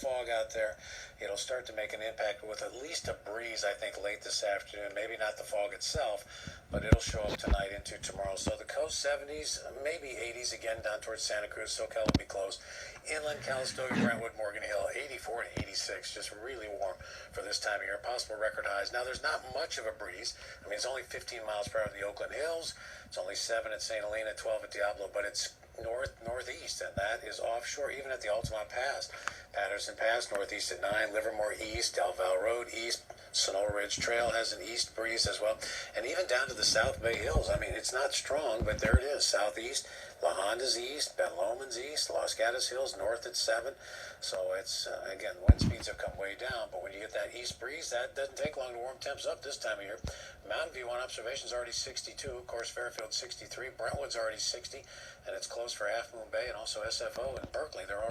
Fog out there. It'll start to make an impact with at least a breeze, I think, late this afternoon. Maybe not the fog itself, but it'll show up tonight into tomorrow. So the coast 70s, maybe 80s again down towards Santa Cruz. SoCal will be close. Inland, Calistoga, Brentwood, Morgan Hill, 84 to 86. Just really warm for this time of year. Possible record highs. Now, there's not much of a breeze. I mean, it's only 15 miles per hour in the Oakland Hills. It's only 7 at St. Helena, 12 at Diablo, but it's northeast, and that is offshore, even at the Altamont Pass. Patterson Pass, northeast at 9, Livermore east, Del Val Road east, Sonora Ridge Trail has an east breeze as well, and even down to the South Bay Hills. I mean, it's not strong, but there it is, southeast. La Honda's east, Ben Lomond's east, Los Gatos Hills north at 7. So it's, again, wind speeds have come way down, but when you get that east breeze, that doesn't take long to warm temps up this time of year. Mountain View on observation is already 62. Of course, Fairfield 63. Brentwood's already 60, and it's closed for Half Moon Bay and also SFO and Berkeley. They're already